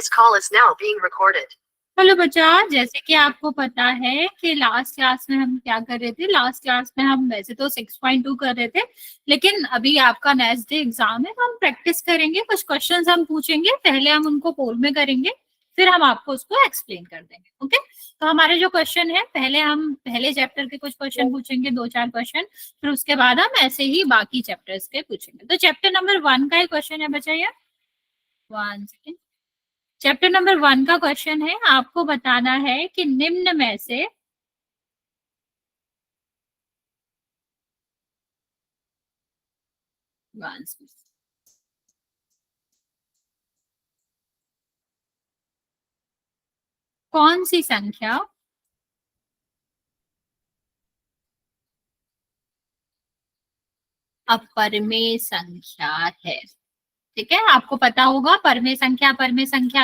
This call is now being recorded. Hello बच्चा, जैसे कि आपको पता है कि लास्ट क्लास में हम क्या कर रहे थे। लास्ट क्लास में हम वैसे तो 6.2 कर रहे थे, लेकिन अभी आपका नेक्स्ट डे एग्जाम है, हम प्रैक्टिस करेंगे। कुछ क्वेश्चंस हम पूछेंगे, पहले हम उनको पोल में करेंगे, फिर हम आपको उसको एक्सप्लेन कर देंगे। ओके, तो हमारे जो क्वेश्चन है, पहले हम पहले चैप्टर के कुछ क्वेश्चन पूछेंगे, 2-4 क्वेश्चन, फिर उसके बाद हम ऐसे ही बाकी चैप्टर्स के पूछेंगे। तो चैप्टर नंबर 1 का ही क्वेश्चन है बच्चा, ये 1 सेकेंड। चैप्टर नंबर 1 का क्वेश्चन है, आपको बताना है कि निम्न में से कौन सी संख्या अपरमेय संख्या है। ठीक है, आपको पता होगा परमेय संख्या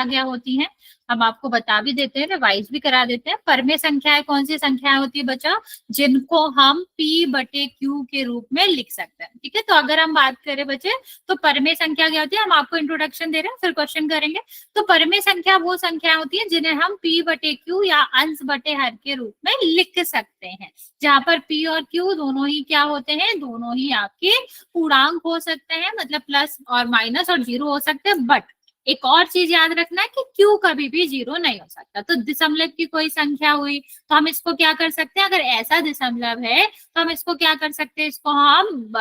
क्या होती है। हम आपको बता भी देते हैं, रिवाइज भी करा देते हैं। परमेय संख्याएं कौन सी संख्याएं होती है बच्चा, जिनको हम p/q के रूप में लिख सकते हैं। ठीक है, तो अगर हम बात करें बच्चे, तो परमेय संख्या क्या होती है, हम आपको इंट्रोडक्शन दे रहे हैं, फिर क्वेश्चन करेंगे। तो परमेय संख्या वो संख्या होती है जिन्हें हम p/q या अंश बटे हर के रूप में लिख सकते हैं, जहां पर p और q दोनों ही क्या होते हैं, दोनों ही आपके पूर्णांक हो सकते हैं, मतलब प्लस और माइनस और जीरो हो सकते हैं। बट एक और चीज याद रखना है कि क्यू कभी भी जीरो नहीं हो सकता। तो दशमलव की कोई संख्या हुई तो हम इसको क्या कर सकते हैं, अगर ऐसा दशमलव है तो हम इसको क्या कर सकते हैं, इसको हम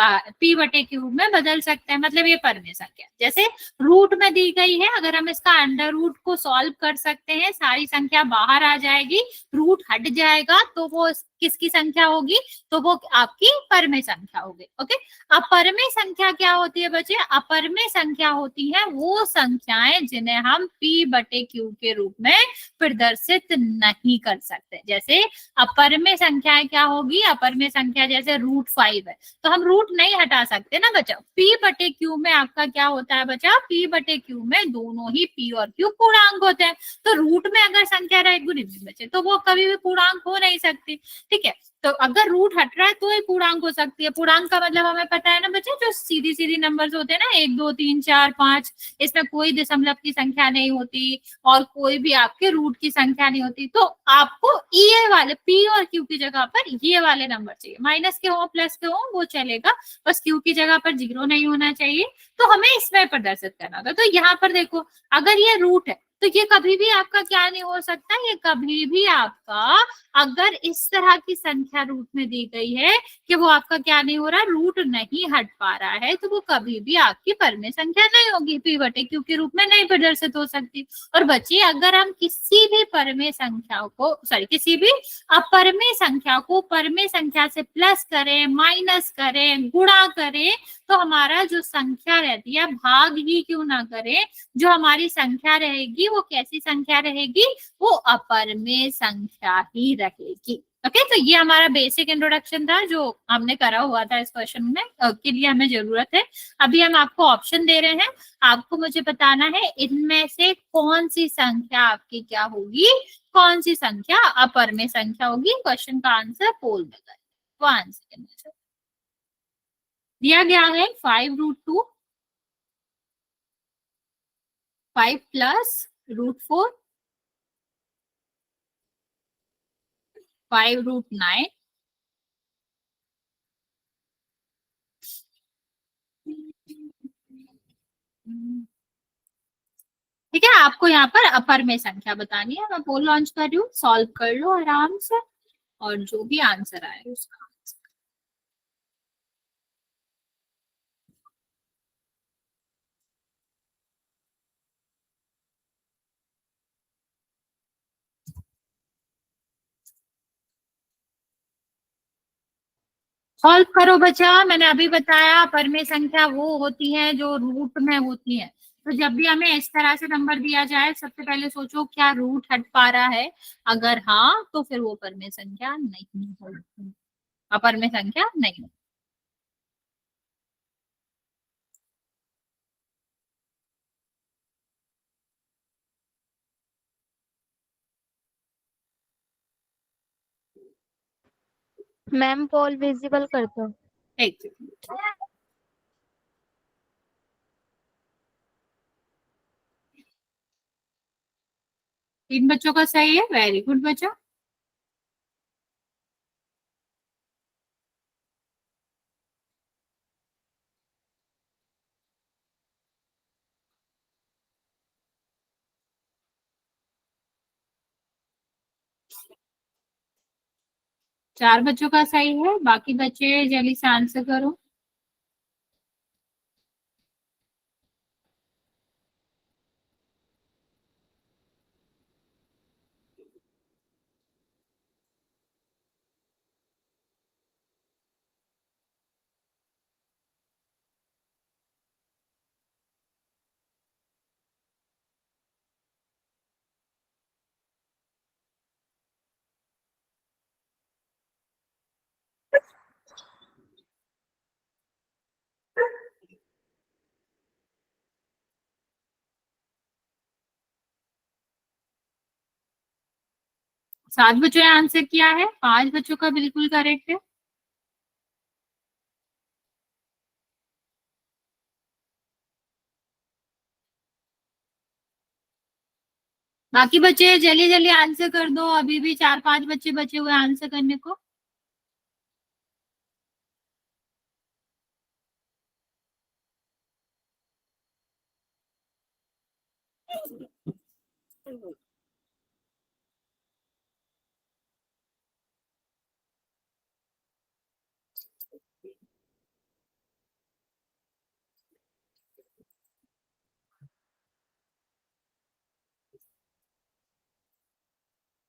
p/q में बदल सकते हैं, मतलब ये परमेय संख्या। जैसे रूट में दी गई है, अगर हम इसका अंडर रूट को सॉल्व कर सकते हैं, सारी संख्या बाहर आ जाएगी, रूट हट जाएगा, तो वो किसकी संख्या होगी, तो वो आपकी परमेय संख्या होगी। ओके, अपरमेय संख्या क्या होती है बच्चे, अपरमेय संख्या होती है वो संख्याएं जिन्हें हम p/q के रूप में प्रदर्शित नहीं कर सकते। जैसे अपरमेय संख्याएं क्या होगी, अपरमेय संख्या जैसे √5 है, तो हम रूट नहीं हटा सकते ना बच्चा। p/q में आपका क्या होता है बच्चा, p/q में दोनों ही p और q पूर्णांक होते हैं। तो रूट में अगर संख्या रहेगी बच्चे, तो वो कभी भी पूर्णांक हो नहीं सकती। ठीक है, तो अगर रूट हट रहा है तो ही पूर्णांक हो सकती है। पूर्णांक का मतलब हमें पता है ना बच्चे, जो सीधी सीधी नंबर्स होते हैं ना, 1 2 3 4 5, इसमें कोई दशमलव की संख्या नहीं होती और कोई भी आपके रूट की संख्या नहीं होती। तो आपको ये वाले p और q की जगह पर ये वाले नंबर चाहिए, माइनस के हो प्लस के हो वो चलेगा, बस q की जगह पर जीरो नहीं होना चाहिए। तो हमें इसमें प्रदर्शित करना होगा। तो यहाँ पर देखो, अगर ये रूट है तो ये कभी भी आपका क्या नहीं हो सकता, ये कभी भी आपका, अगर इस तरह की संख्या रूट में दी गई है कि वो आपका क्या नहीं हो रहा, रूट नहीं हट पा रहा है, तो वो कभी भी आपकी परमेय संख्या नहीं होगी, p/q के रूप में नहीं प्रदर्शित हो सकती। और बच्चे, अगर हम किसी भी परमेय संख्या को, सॉरी, किसी भी अपरमेय संख्या को परमेय संख्या से प्लस करें, माइनस करें, गुणा करें, तो हमारा जो संख्या रहती है, भाग ही क्यों ना करें, जो हमारी संख्या रहेगी वो कैसी संख्या रहेगी, वो अपरमेय संख्या ही रहेगी। ओके, तो ये हमारा बेसिक इंट्रोडक्शन था जो हमने करा हुआ था इस क्वेश्चन में, के लिए हमें जरूरत है। अभी हम आपको ऑप्शन दे रहे हैं, आपको मुझे बताना है इनमें से कौन सी संख्या आपकी क्या होगी, कौन सी संख्या अपरमेय संख्या होगी। क्वेश्चन का आंसर पोल में करें। 1 सेकेंड, दिया गया है 5√2, 5 + √4, 5√9, ठीक है। आपको यहाँ पर अपर में संख्या बतानी है, मैं पोल लॉन्च कर रही हूँ, सॉल्व कर लो आराम से, और जो भी आंसर आए उसका सॉल्व करो बच्चा। मैंने अभी बताया परमेय संख्या वो होती है जो रूट में होती है। तो जब भी हमें इस तरह से नंबर दिया जाए, सबसे पहले सोचो क्या रूट हट पा रहा है, अगर हाँ तो फिर वो परमेय संख्या नहीं होगी, अपरमेय संख्या नहीं होगी। मैम पोल विजिबल कर दो। एक 3 बच्चों का सही है, वेरी गुड बच्चा। चार बच्चों का सही है, बाकी बच्चे जल्दी से आंसर करो। सात बच्चों ने आंसर किया है, पांच बच्चों का बिल्कुल करेक्ट है। बाकी बच्चे जल्दी जल्दी आंसर कर दो, अभी भी चार पांच बच्चे बचे हुए आंसर करने को।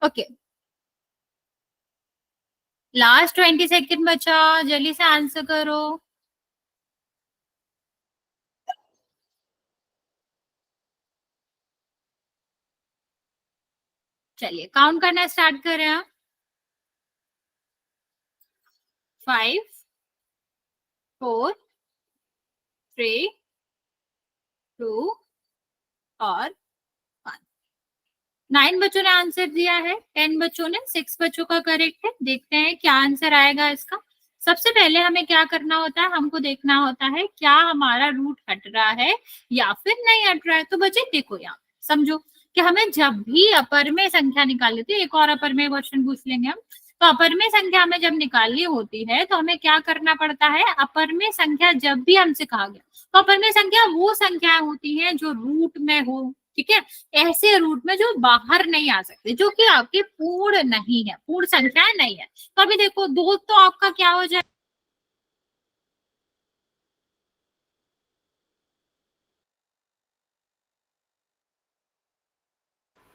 ओके, लास्ट 20 सेकेंड बचा, जल्दी से आंसर करो। चलिए काउंट करना स्टार्ट करें हम। 5, 4, 3, 2 और 1। 9 बच्चों ने आंसर दिया है, 10 बच्चों ने, 6 बच्चों का करेक्ट है। देखते हैं क्या आंसर आएगा इसका। सबसे पहले हमें क्या करना होता है, हमको देखना होता है क्या हमारा रूट हट रहा है या फिर नहीं हट रहा है। तो बच्चे देखो यहाँ समझो कि हमें जब भी अपर में संख्या निकालनी थी, एक और अपर में क्वेश्चन पूछ लेंगे हम। तो अपर में संख्या हमें जब निकालनी होती है तो हमें क्या करना पड़ता है, अपर में संख्या जब भी हमसे कहा गया तो अपर में संख्या वो संख्याएं होती हैं जो रूट में हो, ठीक है, ऐसे रूट में जो बाहर नहीं आ सकते, जो कि आपके पूर्ण नहीं है, पूर्ण संख्याएं नहीं है। तो अभी देखो दो तो आपका क्या हो जाए,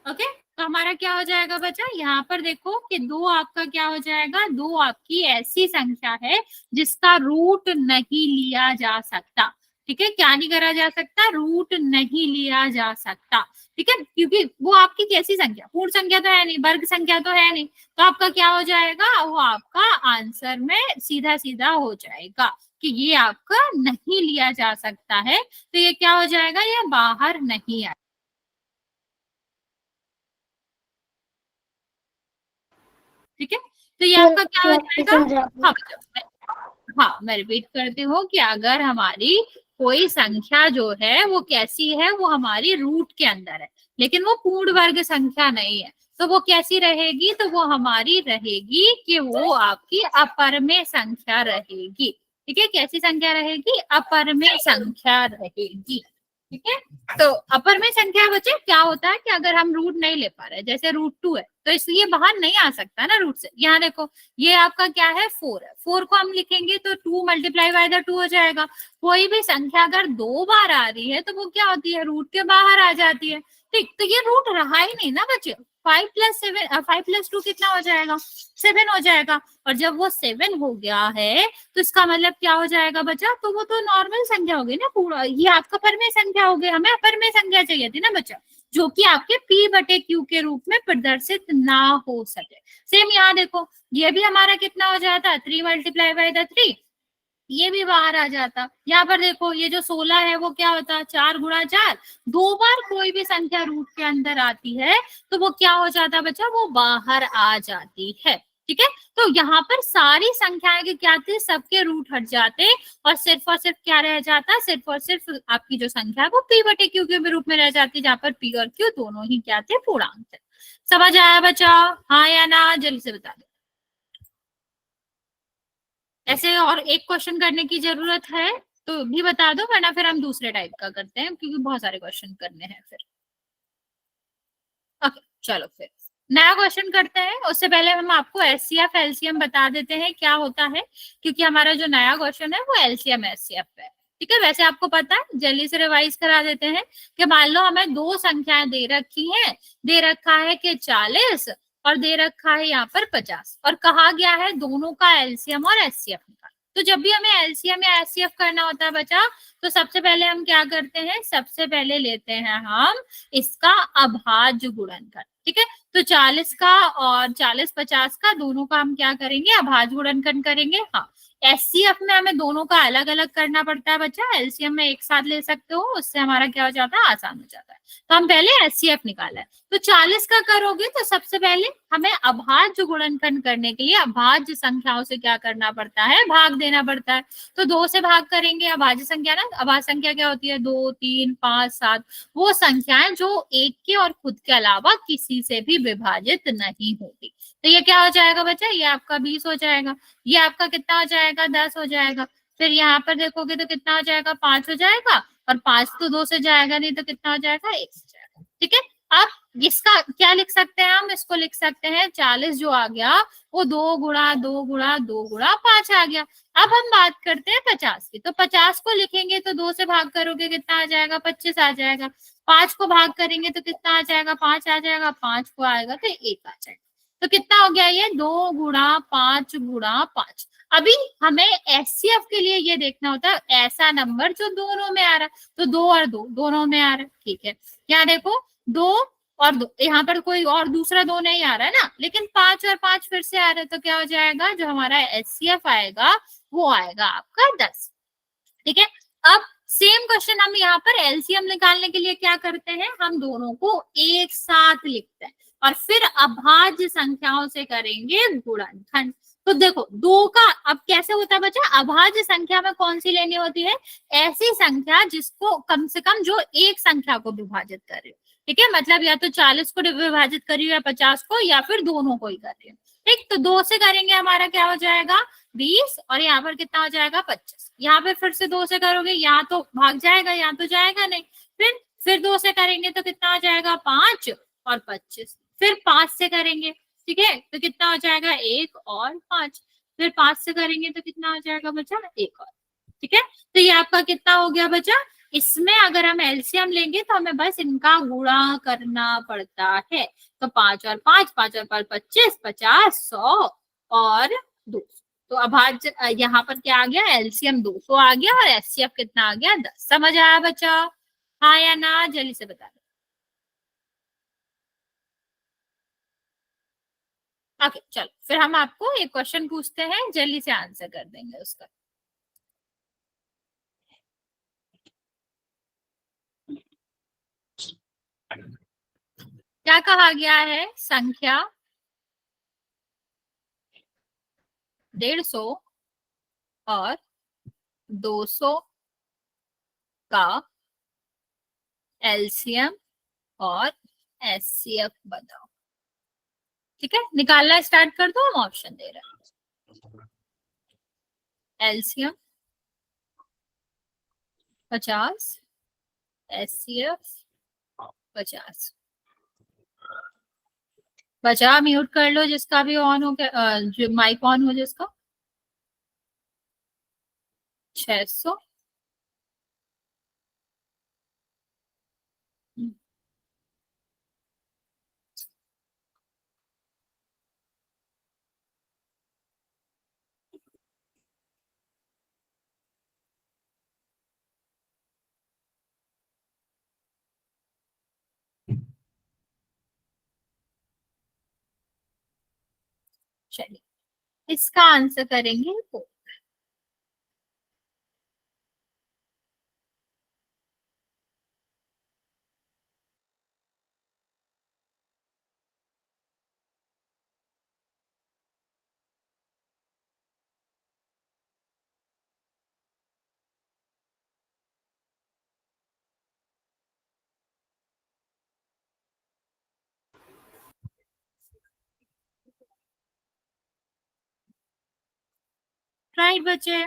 ओके। तो हमारा क्या हो जाएगा बच्चा, यहाँ पर देखो कि दो आपका क्या हो जाएगा, दो आपकी ऐसी संख्या है जिसका रूट नहीं लिया जा सकता, ठीक है। क्या नहीं करा जा सकता, रूट नहीं लिया जा सकता, ठीक है, क्योंकि वो आपकी कैसी संख्या, पूर्ण संख्या तो है नहीं, वर्ग संख्या तो है नहीं। तो आपका क्या हो जाएगा, वो आपका आंसर में सीधा सीधा हो जाएगा कि ये आपका नहीं लिया जा सकता है। तो ये क्या हो जाएगा, ये बाहर नहीं आएगा, ठीक है। तो ये आपका क्या हो जाएगा। हाँ बच्चों, हाँ मैं रिपीट करती हूँ कि अगर हमारी कोई संख्या जो है वो कैसी है, वो हमारी रूट के अंदर है लेकिन वो पूर्ण वर्ग संख्या नहीं है, तो वो कैसी रहेगी, तो वो हमारी रहेगी कि वो आपकी अपरमेय संख्या रहेगी, ठीक है। कैसी संख्या रहेगी, अपरमेय संख्या रहेगी, ठीक है। तो अपर में संख्या बच्चे क्या होता है कि अगर हम रूट नहीं ले पा रहे, जैसे रूट 2 है तो इसलिए बाहर नहीं आ सकता ना रूट से। यहाँ देखो ये आपका क्या है, 4 है, 4 को हम लिखेंगे तो 2 मल्टीप्लाई बाय द 2 हो जाएगा। कोई भी संख्या अगर दो बार आ रही है तो वो क्या होती है, रूट के बाहर आ जाती है, ठीक। तो ये रूट रहा ही नहीं ना बच्चे। 5 + 2 कितना हो जाएगा, 7 हो जाएगा। और जब वो 7 हो गया है तो इसका मतलब क्या हो जाएगा बच्चा, तो वो तो नॉर्मल संख्या हो गई ना, पूरा ये आपका परमेय संख्या हो गई। हमें अपरमेय संख्या चाहिए थी ना बच्चा, जो कि आपके P/Q के रूप में प्रदर्शित ना हो सके। सेम यहाँ देखो ये भी हमारा कितना हो जाता, 3 मल्टीप्लाई बाय द 3, ये भी बाहर आ जाता। यहाँ पर देखो ये जो 16 है वो क्या होता, 4 × 4, दो बार कोई भी संख्या रूट के अंदर आती है तो वो क्या हो जाता बच्चा, वो बाहर आ जाती है, ठीक है। तो यहाँ पर सारी संख्याएं के क्या थे, सबके रूट हट जाते और सिर्फ क्या रह जाता, सिर्फ और सिर्फ आपकी जो संख्या है वो P/Q के रूप में रह जाती, जहाँ पर P और Q दोनों ही क्या थे, पूर्णांक थे। समझ आया बच्चा? हाँ या ना, जल्दी से बता दो। ऐसे और एक क्वेश्चन करने की जरूरत है तो भी बता दो, वरना फिर हम दूसरे टाइप का करते हैं, क्योंकि बहुत सारे क्वेश्चन करने हैं फिर। ओके, चलो फिर नया क्वेश्चन करते हैं। उससे पहले हम आपको एचसीएफ एलसीएम बता देते हैं क्या होता है, क्योंकि हमारा जो नया क्वेश्चन है वो एलसीएम एचसीएफ है। ठीक है, वैसे आपको पता है, जल्दी से रिवाइज करा देते हैं कि मान लो हमें दो संख्याएं दे रखी हैं, दे रखा है कि 40 और दे रखा है यहाँ पर 50, और कहा गया है दोनों का एलसीएम और एचसीएफ निकाल। तो जब भी हमें एलसीएम या एचसीएफ करना होता है बच्चा, तो सबसे पहले हम क्या करते हैं, सबसे पहले लेते हैं हम इसका अभाज्य गुणनखंड। ठीक है, तो 40 का और 40-50 का दोनों का हम क्या करेंगे, अभाज्य गुणनखंड करेंगे। हाँ, एचसीएफ में हमें दोनों का अलग अलग करना पड़ता है बच्चा, एलसीएम में एक साथ ले सकते हो, उससे हमारा क्या हो जाता है, आसान हो जाता है। तो हम पहले एचसीएफ निकाला है, तो 40 का करोगे तो सबसे पहले हमें अभाज्य गुणनखंड करने के लिए अभाज्य संख्याओं से क्या करना पड़ता है, भाग देना पड़ता है। तो 2 से भाग करेंगे, अभाज्य संख्या ना, अभाज्य संख्या क्या होती है, 2, 3, 5, 7, वो संख्याएं जो एक के और खुद के अलावा किसी से भी विभाजित नहीं होती। तो ये क्या हो जाएगा बच्चा, ये आपका 20 हो जाएगा, ये आपका कितना हो जाएगा, 10 हो जाएगा। फिर यहाँ पर देखोगे तो कितना हो जाएगा, 5 हो जाएगा, और 5 तो 2 से जाएगा नहीं, तो कितना हो जाएगा, 1 हो जाएगा। ठीक है, अब इसका क्या लिख सकते हैं हम, इसको लिख सकते हैं 40 जो आ गया वो 2 गुणा 2 गुणा 2 गुणा 5 आ गया। अब हम बात करते हैं 50 की, तो 50 को लिखेंगे तो 2 से भाग करोगे कितना आ जाएगा, 25 आ जाएगा। 5 को भाग करेंगे तो कितना आ जाएगा, 5 आ जाएगा। 5 को आएगा तो 1 आ जाएगा। तो कितना हो गया, ये 2 गुणा 5 गुणा 5। अभी हमें एचसीएफ के लिए ये देखना होता है ऐसा नंबर जो दोनों में आ रहा है, तो 2 और 2 दोनों में आ रहा है। ठीक है, यहाँ देखो 2 और 2, यहाँ पर कोई और दूसरा 2 नहीं आ रहा है ना, लेकिन 5 और 5 फिर से आ रहा है, तो क्या हो जाएगा, जो हमारा एचसीएफ आएगा वो आएगा आपका 10। ठीक है, अब सेम क्वेश्चन हम यहाँ पर एलसीएम निकालने के लिए क्या करते हैं, हम दोनों को एक साथ लिखते हैं और फिर अभाज्य संख्याओं से करेंगे गुणनखंड। तो देखो 2 का अब कैसे होता है बच्चा, अभाज्य संख्या में कौन सी लेनी होती है, ऐसी संख्या जिसको कम से कम जो एक संख्या को विभाजित कर रही हो। ठीक है, मतलब या तो 40 को विभाजित करी हो या 50 को, या फिर दोनों को ही कर रही हो। ठीक, तो 2 से करेंगे हमारा क्या हो जाएगा, 20, और यहाँ पर कितना हो जाएगा, 25। यहाँ पे फिर से 2 से करोगे, यहाँ तो भाग जाएगा, यहाँ तो जाएगा नहीं। फिर 2 से करेंगे तो कितना हो जाएगा, 5 और 25। फिर 5 से करेंगे, ठीक है, तो कितना हो जाएगा, 1 और 5। फिर 5 से करेंगे तो कितना हो जाएगा बच्चा, 1 और। ठीक है, तो ये आपका कितना हो गया बच्चा, इसमें अगर हम एलसीएम लेंगे तो हमें बस इनका गुणा करना पड़ता है। तो 5 और 5, 5 और 5 25, 50, 100 और 200। तो अभाज्य यहाँ पर क्या आ गया, एलसीएम 200 आ गया, और एचसीएफ कितना आ गया, 10। समझ आया बच्चा? हाँ या ना, जल्दी से बता दो। ओके, चलो फिर हम आपको एक क्वेश्चन पूछते हैं, जल्दी से आंसर कर देंगे उसका। क्या कहा गया है, संख्या 150 और 200 का एलसीएम और एचसीएफ बताओ। ठीक है, निकालना स्टार्ट कर दो, हम ऑप्शन दे रहे हैं। LCM 50, HCF 50। बचा, म्यूट कर लो जिसका भी ऑन हो, जो माइक ऑन हो जिसका। 600। चलिए, इसका आंसर करेंगे तो राइट बच्चे।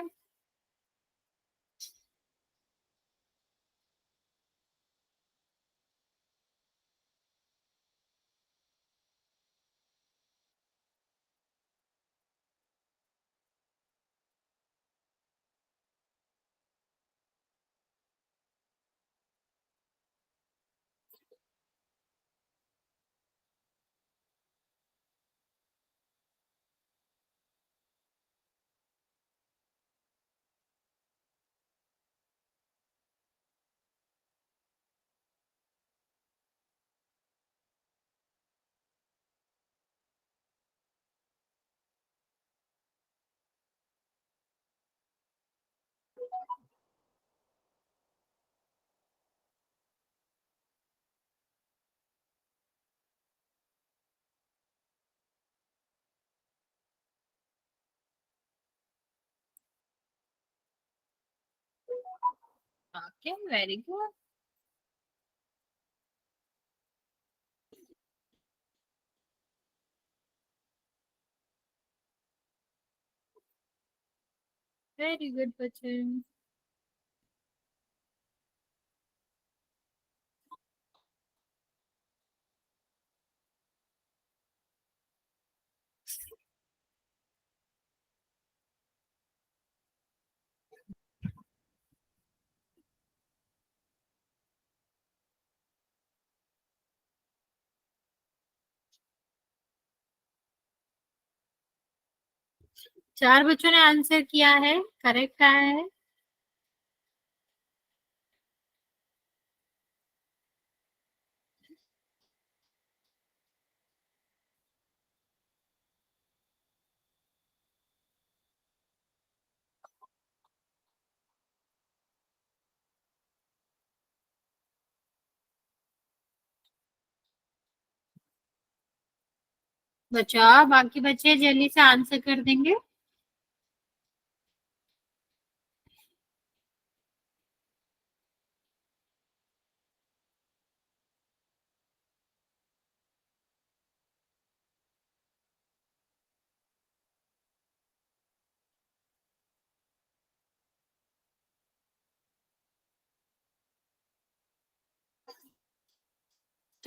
Okay, very good. Very good बच्चे। 4 बच्चों ने आंसर किया है, करेक्ट आया है। बच्चा, बाकी बच्चे जल्दी से आंसर कर देंगे।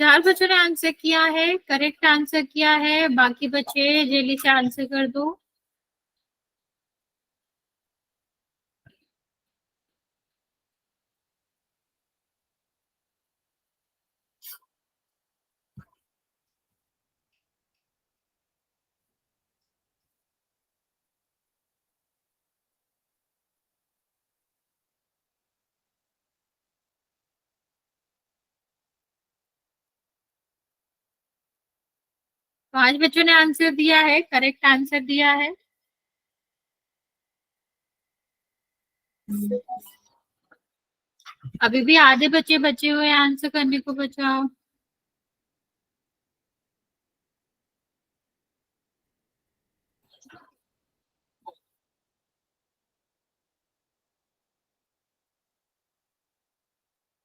चार बच्चों ने आंसर किया है, करेक्ट आंसर किया है। बाकी बच्चे जल्दी से आंसर कर दो। पांच बच्चों ने आंसर दिया है, करेक्ट आंसर दिया है। अभी भी आधे बच्चे बचे हुए आंसर करने को, बचाओ।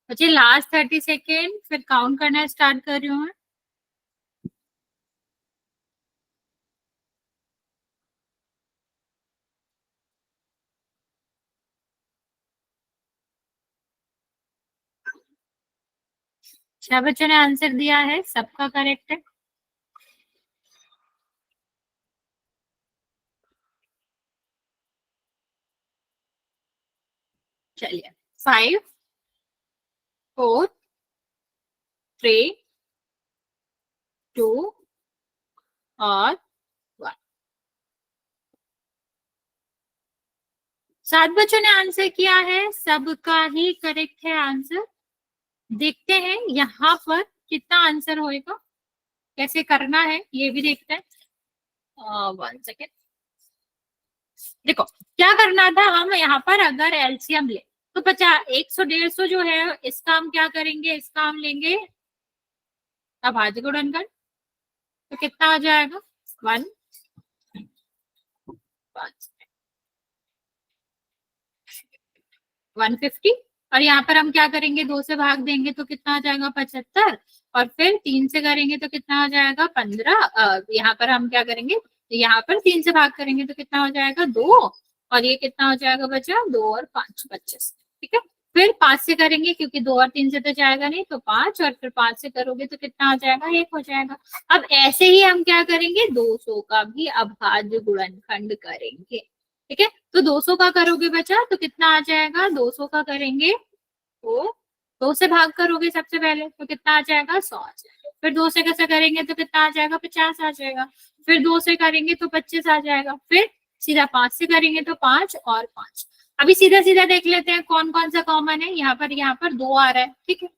बच्चे लास्ट 30 सेकेंड, फिर काउंट करना स्टार्ट कर रही हूँ। 6 बच्चों ने आंसर दिया है, सबका करेक्ट है। चलिए, 5, 4, 3, 2 और 1। 7 बच्चों ने आंसर किया है, सबका ही करेक्ट है आंसर। देखते हैं यहाँ पर कितना आंसर होएगा, कैसे करना है ये भी देखते हैं। 1 सेकेंड। देखो, क्या करना था, हम यहाँ पर अगर एलसीएम ले तो 50, 100, 150 जो है, इसका हम क्या करेंगे, इसका हम लेंगे। अब भाज्य को डन कर, तो कितना आ जाएगा, 1, 150। और यहाँ पर हम क्या करेंगे, 2 से भाग देंगे तो कितना आ जाएगा, 75। और फिर 3 से करेंगे तो कितना आ जाएगा, 15। यहाँ पर हम क्या करेंगे, यहाँ पर 3 से भाग करेंगे तो कितना हो जाएगा, 2। और ये कितना हो जाएगा बच्चा, 2 और 5 25। ठीक है, फिर 5 से करेंगे क्योंकि 2 और 3 से तो जाएगा नहीं, तो 5, और फिर 5 से करोगे तो कितना आ जाएगा, 1 हो जाएगा। अब ऐसे ही हम क्या करेंगे, 200 का भी अभाज्य गुणनखंड करेंगे। ठीक है, तो 200 का करोगे बच्चा तो कितना आ जाएगा, 200 का करेंगे तो 2 से भाग करोगे सबसे पहले तो कितना आ जाएगा, 100 आ जाएगा। फिर 2 से कैसे करेंगे तो कितना आ जाएगा, 50 आ जाएगा। फिर 2 से करेंगे तो 25 आ जाएगा। फिर सीधा 5 से करेंगे तो 5 और 5। अभी सीधा सीधा देख लेते हैं कौन कौन सा कॉमन है। यहाँ पर 2 आ रहा है, ठीक है,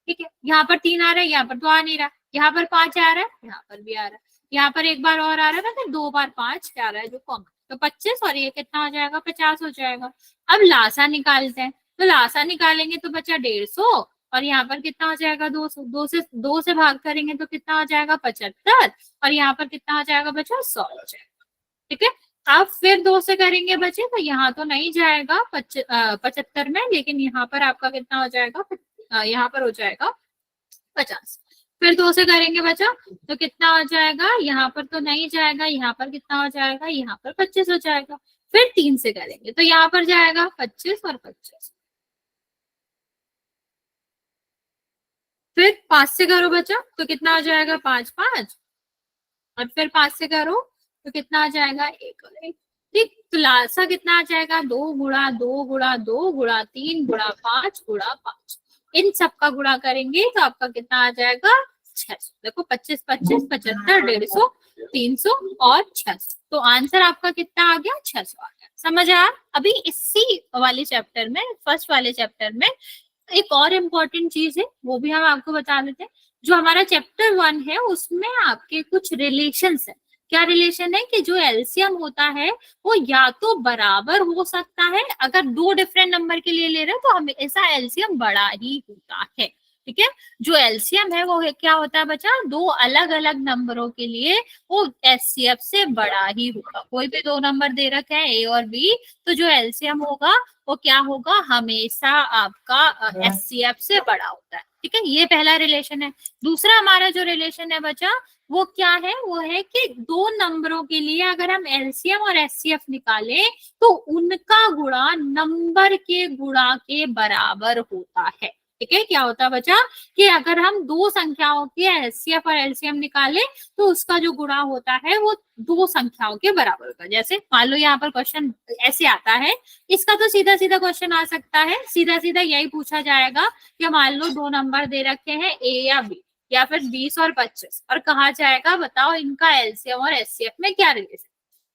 ठीक है, यहाँ पर 3 आ रहा है, यहाँ पर 2 आ नहीं रहा, यहाँ पर 5 आ रहा है, यहाँ पर भी आ रहा है, यहाँ पर एक बार और आ रहा है, मतलब 2 बार 5 आ रहा है जो कॉमन, तो 25, और ये कितना हो जाएगा, 50 हो जाएगा। अब लासा निकालते हैं, तो लासा निकालेंगे तो बचा 150, और यहाँ पर कितना हो जाएगा, 200, 2 से भाग करेंगे तो कितना हो जाएगा, 75, और यहाँ पर कितना हो जाएगा बचा, 100 हो जाएगा। ठीक है, अब फिर 2 से करेंगे बचे, तो यहाँ तो नहीं जाएगा 75 में, लेकिन यहाँ पर आपका कितना हो जाएगा, यहाँ पर हो जाएगा 50। फिर 2 से करेंगे बचा तो कितना हो जाएगा, यहाँ पर तो नहीं जाएगा, यहाँ पर कितना हो जाएगा, यहाँ पर 25 हो जाएगा। फिर 3 से करेंगे तो यहाँ पर जाएगा 25 और 25। फिर 5 से करो बचा तो कितना हो जाएगा, 5 5, और फिर 5 से करो तो कितना आ जाएगा, 1 और 1। ठीक, तो लासा कितना आ जाएगा, 2 गुणा 2 गुणा 2 गुणा 3 गुणा 5 गुणा 5। इन सब का गुणा करेंगे तो आपका कितना आ जाएगा, 600। देखो 25 25 75 150 300 और 600, तो आंसर आपका कितना आ गया, 600 आ गया। समझ आया। अभी इसी वाले चैप्टर में, फर्स्ट वाले चैप्टर में एक और इम्पोर्टेंट चीज है, वो भी हम आपको बता देते हैं। जो हमारा चैप्टर 1 है उसमें आपके कुछ रिलेशंस है। क्या रिलेशन है कि जो एलसीएम होता है वो या तो बराबर हो सकता है, अगर 2 डिफरेंट नंबर के लिए ले रहे हैं तो हमेशा एलसीएम बड़ा ही होता है। ठीक है, जो एलसीएम है वो क्या होता है बच्चा, 2 अलग अलग नंबरों के लिए वो एचसीएफ से बड़ा ही होगा। कोई भी 2 नंबर दे रखे हैं ए और बी, तो जो एलसीएम होगा वो क्या होगा, हमेशा आपका एचसीएफ से बड़ा होता है। ठीक है, ये पहला रिलेशन है। दूसरा हमारा जो रिलेशन है बच्चा वो क्या है, वो है कि 2 नंबरों के लिए अगर हम एलसीएम और एचसीएफ निकालें तो उनका गुणा नंबर के गुणा के बराबर होता है। ठीक है, क्या होता है बच्चा कि अगर हम 2 संख्याओं के एचसीएफ और एलसीएम निकालें तो उसका जो गुणा होता है वो 2 संख्याओं के बराबर होता है। जैसे मान लो यहाँ पर क्वेश्चन ऐसे आता है, इसका तो सीधा सीधा क्वेश्चन आ सकता है, सीधा सीधा यही पूछा जाएगा कि मान लो 2 नंबर दे रखे हैं ए या बी, या फिर 20 और 25, और कहा जाएगा बताओ इनका एलसीएम और एचसीएफ में क्या रिलेशन।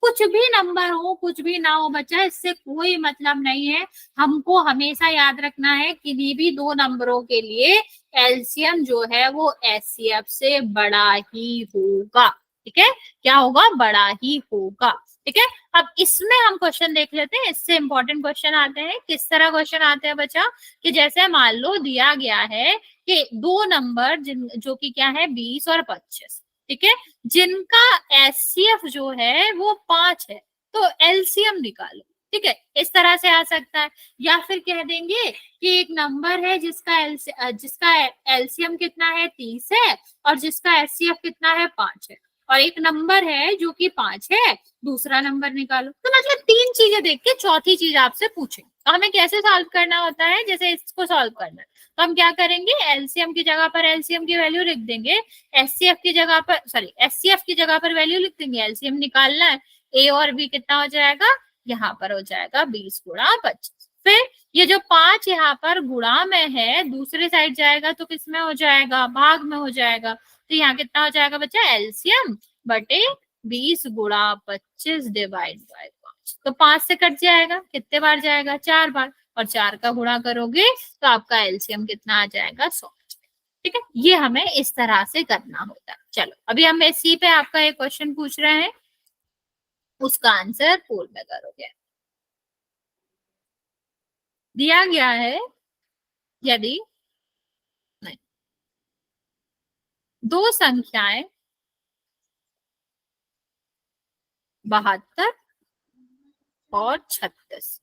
कुछ भी नंबर हो कुछ भी ना हो बच्चा, इससे कोई मतलब नहीं है। हमको हमेशा याद रखना है किन्हीं भी 2 नंबरों के लिए एलसीएम जो है वो एचसीएफ से बड़ा ही होगा। ठीक है, क्या होगा, बड़ा ही होगा। ठीक है, अब इसमें हम क्वेश्चन देख लेते हैं। इससे इंपॉर्टेंट क्वेश्चन आते हैं। किस तरह क्वेश्चन आते हैं बच्चा, कि जैसे मान लो दिया गया है कि 2 नंबर जो कि क्या है 20 और 25, ठीक है, जिनका एचसीएफ जो है वो 5 है, तो एलसीएम निकालो। ठीक है, इस तरह से आ सकता है। या फिर कह देंगे कि एक नंबर है जिसका एलसीएम कितना है 30 है, और जिसका एचसीएफ कितना है 5 है, और एक नंबर है जो कि 5 है, दूसरा नंबर निकालो। तो मतलब 3 चीजें देख के चौथी चीज आपसे पूछे, तो हमें कैसे सॉल्व करना होता है, जैसे इसको सॉल्व करना है तो हम क्या करेंगे, एलसीएम की जगह पर एलसीएम की वैल्यू लिख देंगे, एचसीएफ की जगह पर सॉरी एचसीएफ की जगह पर वैल्यू लिख देंगे, एलसीएम निकालना है, ए और बी कितना हो जाएगा, यहाँ पर हो जाएगा 20 गुणा 25। फिर ये जो 5 यहाँ पर गुणा में है दूसरे साइड जाएगा तो किस में हो जाएगा, भाग में हो जाएगा। तो यहाँ कितना हो जाएगा बच्चा, एलसीएम बटे 20 गुणा 25 डिवाइड बाय 5। तो 5 से कट जाएगा, कितने बार जाएगा, 4 बार, और 4 का गुणा करोगे तो आपका एलसीएम कितना आ जाएगा, 100। ठीक है, ये हमें इस तरह से करना होता है। चलो अभी हम इसी पे आपका एक क्वेश्चन पूछ रहे हैं, उसका आंसर पूल में करोगे। दिया गया है यदि नहीं, 2 संख्याएं 72 और 36,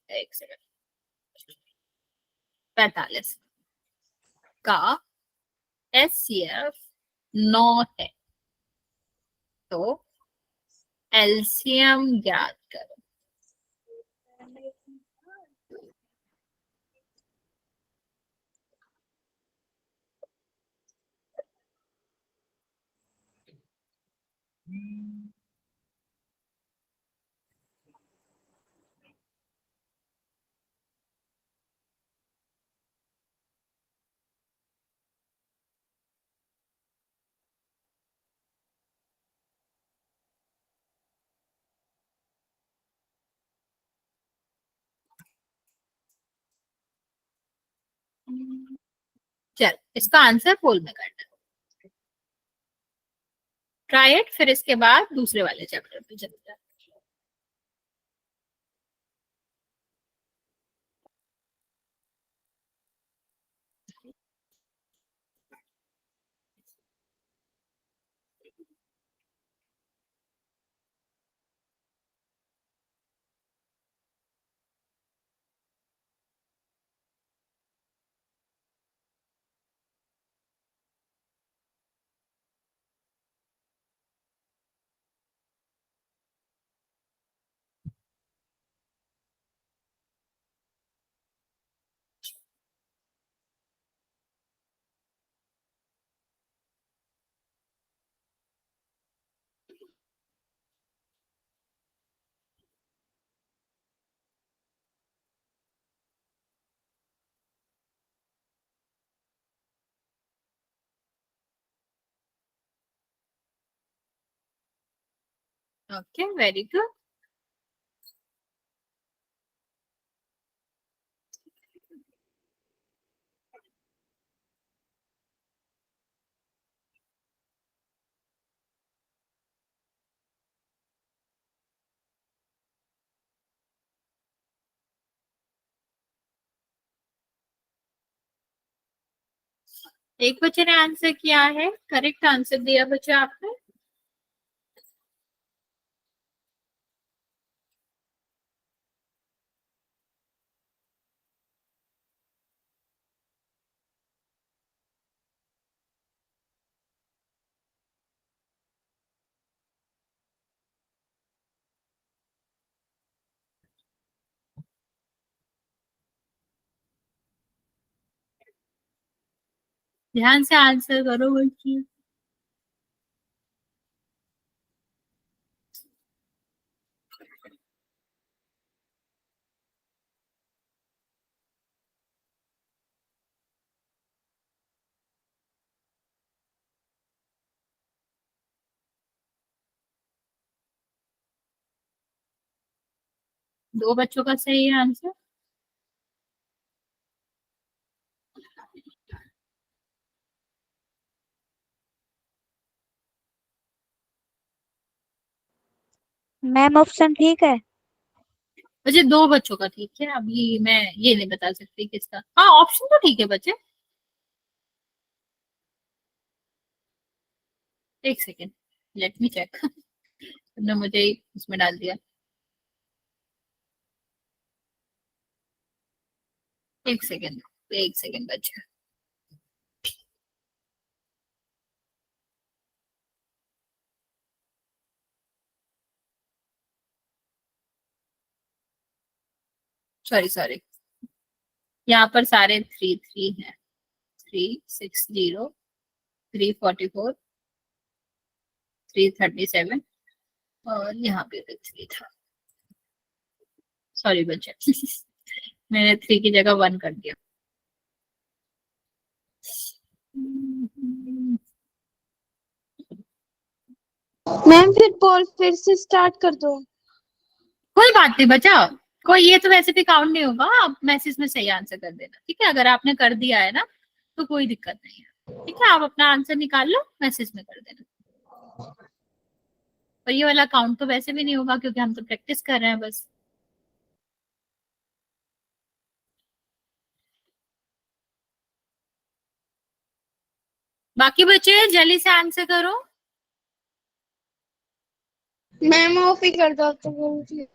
एक सेकंड, 45 का एचसीएफ 9 है, तो एलसीएम ज्ञात करो। चल इसका आंसर पोल में करना, ट्राई इट, फिर इसके बाद दूसरे वाले चैप्टर पे चलते हैं। Okay very good. एक बच्चे ने आंसर किया है, करेक्ट आंसर दिया बच्चे आपने। ध्यान से आंसर करो बच्चे। दो बच्चों का सही है आंसर। मैम ऑप्शन ठीक है। बच्चे दो बच्चों का ठीक है, अभी मैं ये नहीं बता सकती किसका। हाँ ऑप्शन तो ठीक है बच्चे। एक सेकेंड, लेट मी चेक। तुमने मुझे ही उसमें डाल दिया। एक सेकेंड, एक सेकेंड बच्चे। सॉरी सॉरी, यहाँ पर सारे थ्री थ्री हैं। 360, 344, 337, और यहाँ पे भी थ्री था। सॉरी बच्चे। मैंने थ्री की जगह वन कर दिया। मैम फिर पोल फिर से स्टार्ट कर दो। कोई बात नहीं बचा, कोई ये तो वैसे भी काउंट नहीं होगा। आप मैसेज में सही आंसर कर देना, ठीक है। अगर आपने कर दिया है ना तो कोई दिक्कत नहीं है, ठीक है। आप अपना आंसर निकाल लो, मैसेज में कर देना। और ये वाला काउंट तो वैसे भी नहीं होगा क्योंकि हम तो प्रैक्टिस कर रहे हैं बस। बाकी बच्चे जल्दी से आंसर करो। मैम ऑफ ही कर दो तो बोल।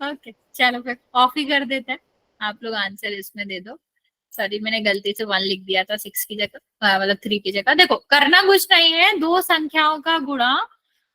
ओके चलो फिर ऑफ ही कर देते हैं। आप लोग आंसर इसमें दे दो। सॉरी मैंने गलती से वन लिख दिया था, सिक्स की जगह मतलब थ्री की जगह। देखो करना कुछ नहीं है, दो संख्याओं का गुणा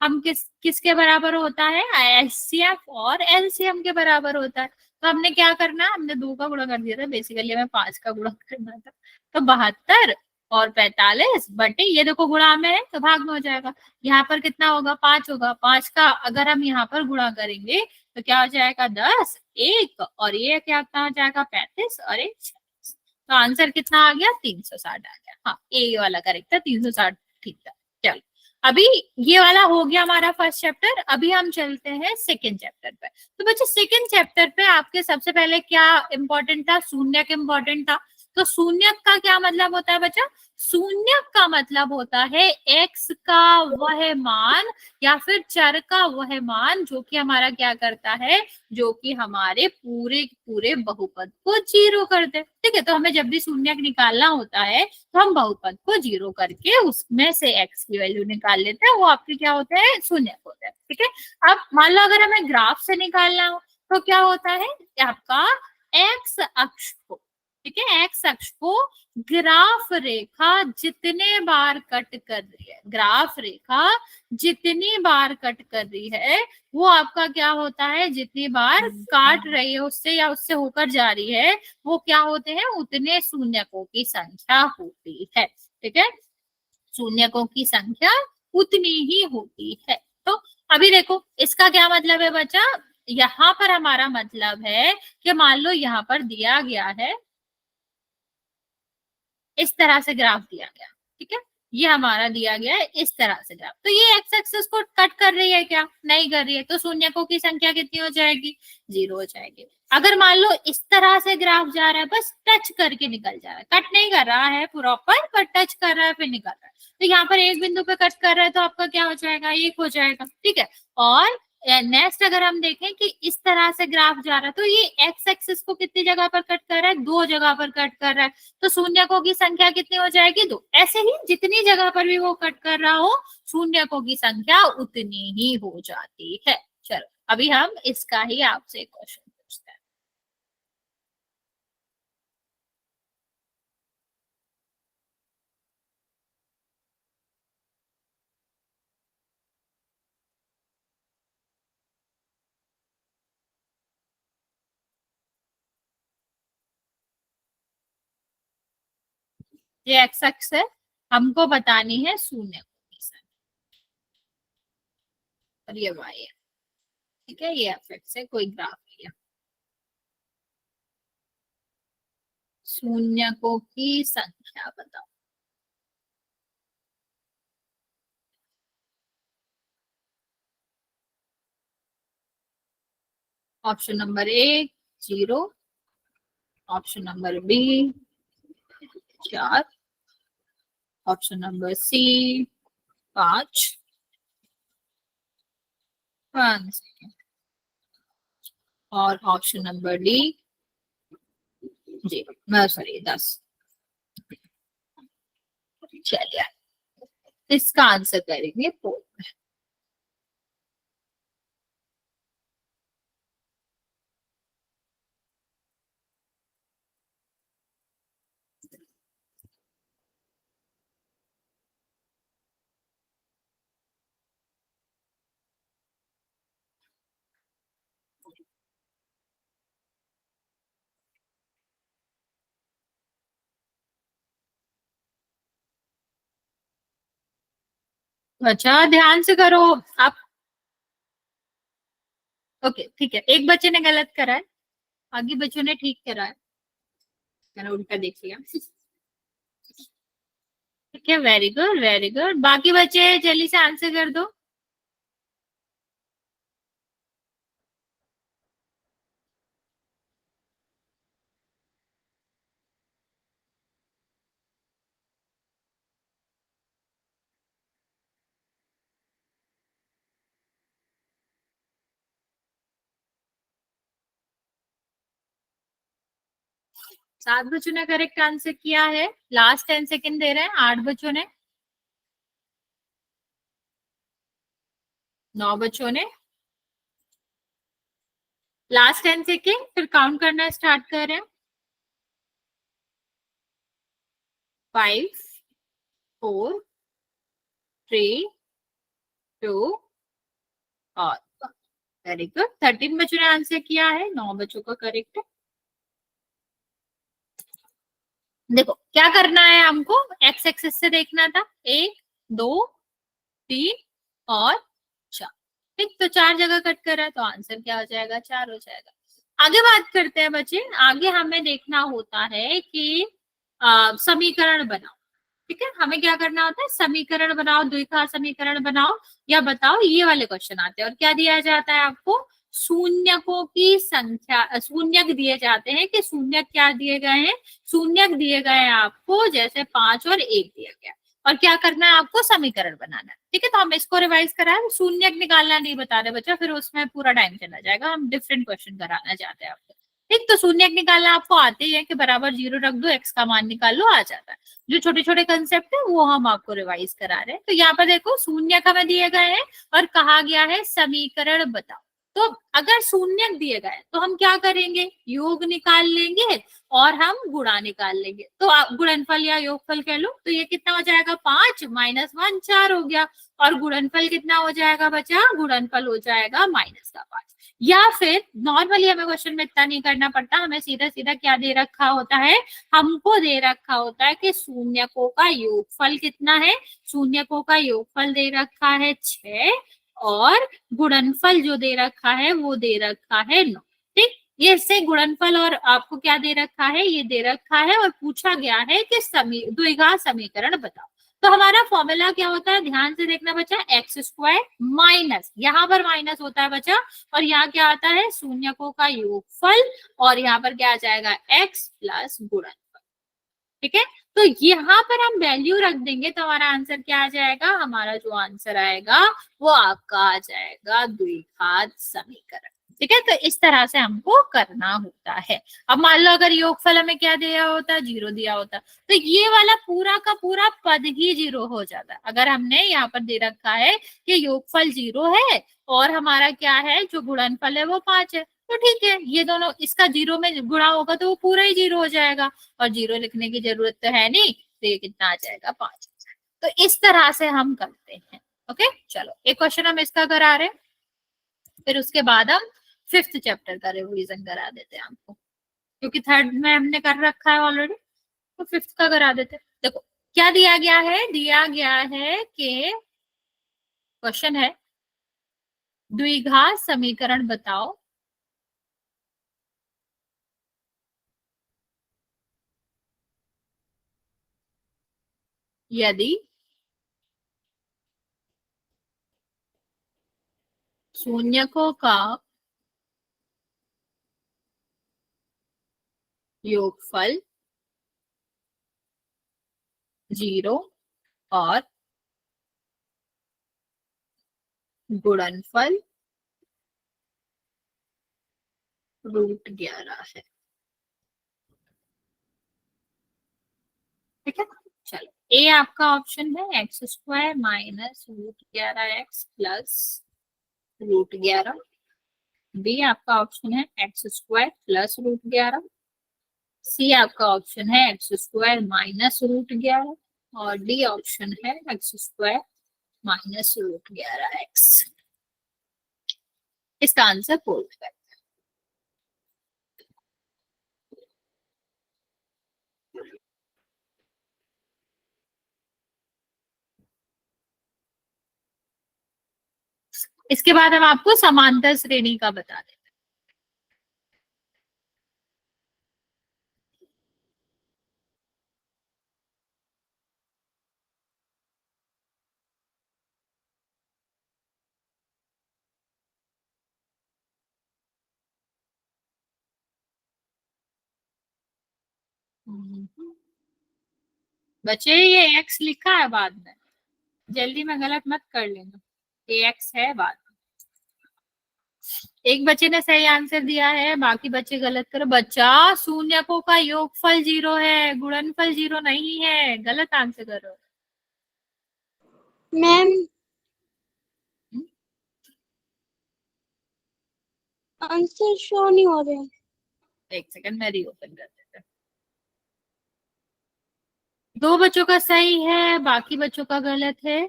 हम किसके बराबर होता है, एचसीएफ और एलसीएम के बराबर होता है। तो हमने क्या करना है, हमने 2 का गुणा कर दिया था, बेसिकली हमें 5 का गुणा करना था। तो 72 और 45 बटे, ये देखो गुणा में है तो भाग में हो जाएगा। यहाँ पर कितना होगा, 5 होगा। 5 का अगर हम यहाँ पर गुणा करेंगे तो क्या हो जाएगा, 10, 1 और ये क्या हो जाएगा, 35 और 1 46। तो आंसर कितना आ गया, 360 आ गया। हाँ, ए वाला करेक्ट था, 360 ठीक था। चलो, अभी ये वाला हो गया हमारा फर्स्ट चैप्टर। अभी हम चलते हैं सेकेंड चैप्टर पे। तो बच्चे सेकेंड चैप्टर पे आपके सबसे पहले क्या इंपॉर्टेंट था, शून्यक इंपॉर्टेंट था। तो शून्यक का क्या मतलब होता है बच्चा, शून्यक का मतलब होता है एक्स का वह मान या फिर चर का वह मान जो कि हमारा क्या करता है, जो कि हमारे पूरे पूरे बहुपद को जीरो कर दे। ठीक है, तो हमें जब भी शून्यक निकालना होता है तो हम बहुपद को जीरो करके उसमें से एक्स की वैल्यू निकाल लेते हैं, वो आपके क्या होते हैं, शून्यक होते हैं। ठीक है, अब मान लो अगर हमें ग्राफ से निकालना हो तो क्या होता है, आपका एक्स अक्ष को, ठीक है, एक्स अक्ष को ग्राफ रेखा जितने बार कट कर रही है, ग्राफ रेखा जितनी बार कट कर रही है वो आपका क्या होता है, जितनी बार काट रही है उससे या उससे होकर जा रही है, वो क्या होते हैं, उतने शून्यकों की संख्या होती है। ठीक है, शून्यकों की संख्या उतनी ही होती है। तो अभी देखो इसका क्या मतलब है बच्चा, यहाँ पर हमारा मतलब है कि मान लो यहाँ पर दिया गया है, इस तरह से ग्राफ दिया गया, ठीक है, ये हमारा दिया गया है इस तरह से ग्राफ। तो ये एक्स एक्सिस को कट कर रही है क्या, नहीं कर रही है, तो शून्यकों की संख्या कितनी हो जाएगी, 0 हो जाएगी। अगर मान लो इस तरह से ग्राफ जा रहा है, बस टच करके निकल जा रहा है, कट नहीं कर रहा है प्रॉपर, पर टच कर रहा है फिर निकल रहा है, तो यहाँ पर एक बिंदु पे कट कर रहा है तो आपका क्या हो जाएगा, 1 हो जाएगा। ठीक है, और नेक्स्ट अगर हम देखें कि इस तरह से ग्राफ जा रहा है तो ये एक्स एक्सिस को कितनी जगह पर कट कर रहा है, 2 जगह पर कट कर रहा है, तो शून्यकों की संख्या कितनी हो जाएगी, 2। ऐसे ही जितनी जगह पर भी वो कट कर रहा हो शून्यकों की संख्या उतनी ही हो जाती है। चलो, अभी हम इसका ही आपसे क्वेश्चन पूछते हैं। ये एक्स एक्स है, हमको बतानी है शून्यकों की संख्या, और ये वाई है। ठीक है, ये एफ एक्स है, कोई ग्राफ नहीं है। शून्यकों की संख्या बताओ। Option number A 0, option number B 4, option number C 5, 1 और ऑप्शन नंबर डी 0, सॉरी 10। चलिए, इसका आंसर करेंगे 4। अच्छा, ध्यान से करो आप। ओके ठीक है, एक बच्चे ने गलत करा है, बाकी बच्चों ने ठीक करा है, मैंने उल्टा देख लिया। ठीक है, वेरी गुड वेरी गुड, बाकी बच्चे जल्दी से आंसर कर दो। सात बच्चों ने करेक्ट आंसर किया है, लास्ट 10 सेकेंड दे रहे हैं। 8 बच्चों ने, 9 बच्चों ने, लास्ट 10 सेकेंड, फिर काउंट करना स्टार्ट कर रहे हैं। 5 4 3 2 और वेरी गुड, 13 बच्चों ने आंसर किया है, 9 बच्चों का करेक्ट है। देखो क्या करना है हमको, एक्स एक्सिस से देखना था, 1 2 3 और 4। ठीक, तो 4 जगह कट कर रहा है तो आंसर क्या हो जाएगा, 4 हो जाएगा। आगे बात करते हैं बच्चे, आगे हमें देखना होता है कि समीकरण बनाओ। ठीक है, हमें क्या करना होता है, समीकरण बनाओ, द्विघात समीकरण बनाओ या बताओ, ये वाले क्वेश्चन आते हैं। और क्या दिया जाता है आपको, शून्यकों की संख्या, शून्यक दिए जाते हैं कि शून्यक क्या दिए गए हैं, शून्यक दिए गए हैं आपको, जैसे 5 और 1 दिया गया, और क्या करना है आपको, समीकरण बनाना है। ठीक है, तो हम इसको रिवाइज कराएं, शून्यक निकालना नहीं बता रहे बच्चा, फिर उसमें पूरा टाइम चला जाएगा, हम डिफरेंट क्वेश्चन कराना चाहते हैं आपको। ठीक, तो शून्यक निकालना आपको आते ही है कि बराबर 0 रख दो, एक्स का मान निकाल लो, आ जाता है। जो छोटे छोटे कंसेप्ट है वो हम आपको रिवाइज करा रहे हैं। तो यहाँ पर देखो शून्यक हमें दिए गए हैं और कहा गया है समीकरण बताओ। तो अगर शून्यक दिए गए तो हम क्या करेंगे, योग निकाल लेंगे और हम गुणा निकाल लेंगे। तो आप गुणनफल या योगफल कह लो, तो ये कितना हो जाएगा, 5 माइनस 1 4 हो गया, और गुणनफल कितना हो जाएगा बचा, गुणनफल हो जाएगा -5। या फिर नॉर्मली हमें क्वेश्चन में इतना नहीं करना पड़ता, हमें सीधा सीधा क्या दे रखा होता है, हमको दे रखा होता है कि शून्यकों का योगफल कितना है, शून्यकों का योगफल दे रखा है 6 और गुणनफल जो दे रखा है वो दे रखा है 9। ठीक, ये इससे गुणनफल और आपको क्या दे रखा है, ये दे रखा है, और पूछा गया है कि द्विघात समीकरण बताओ। तो हमारा फॉर्मूला क्या होता है, ध्यान से देखना बच्चा, एक्स स्क्वायर माइनस, यहाँ पर माइनस होता है बच्चा, और यहाँ क्या आता है, शून्यकों का योगफल, और यहाँ पर क्या आ जाएगा, एक्स प्लस गुणनफल। ठीक है, तो यहाँ पर हम वैल्यू रख देंगे तो हमारा आंसर क्या आ जाएगा, हमारा जो आंसर आएगा वो आपका आ जाएगा द्विघात समीकरण। ठीक है, तो इस तरह से हमको करना होता है। अब मान लो अगर योगफल हमें क्या दिया होता, 0 दिया होता, तो ये वाला पूरा का पूरा पद ही 0 हो जाता। अगर हमने यहाँ पर दे रखा है कि योगफल 0 है और हमारा क्या है, जो गुणनफल है वो 5 है, तो ठीक है, ये दोनों इसका 0 में गुणा होगा तो वो पूरा ही 0 हो जाएगा, और 0 लिखने की जरूरत तो है नहीं, तो ये कितना आ जाएगा, 5। तो इस तरह से हम करते हैं। ओके, चलो एक क्वेश्चन हम इसका करा रहे हैं, फिर उसके बाद हम 5th चैप्टर का रिवीजन करा देते हैं आपको, क्योंकि 3rd में हमने कर रखा है ऑलरेडी, तो 5th का करा देते हैं। देखो क्या दिया गया है, दिया गया है कि क्वेश्चन है, द्विघात समीकरण बताओ यदि शून्यकों का योगफल 0 और गुणनफल √11 है। ठीक है, चलो ए आपका ऑप्शन है X square minus √11x plus √11। B आपका ऑप्शन है एक्स स्क्वायर प्लस √11। सी आपका ऑप्शन है एक्स स्क्वायर माइनस √11, और डी ऑप्शन है एक्स स्क्वायर माइनस √11x। इसका आंसर बोल है। इसके बाद हम आपको समांतर श्रेणी का बता दें। बच्चे ये एक्स लिखा है बाद में, जल्दी में गलत मत कर लेना, ये एक्स है बाद में। एक बच्चे ने सही आंसर दिया है, बाकी बच्चे गलत करो। बच्चा शून्यकों का योगफल 0 है, गुणनफल 0 नहीं है, गलत आंसर करो। मैम आंसर शो नहीं हो रहे। एक सेकंड मैं रीओपन कर देता हूँ। 2 बच्चों का सही है, बाकी बच्चों का गलत है।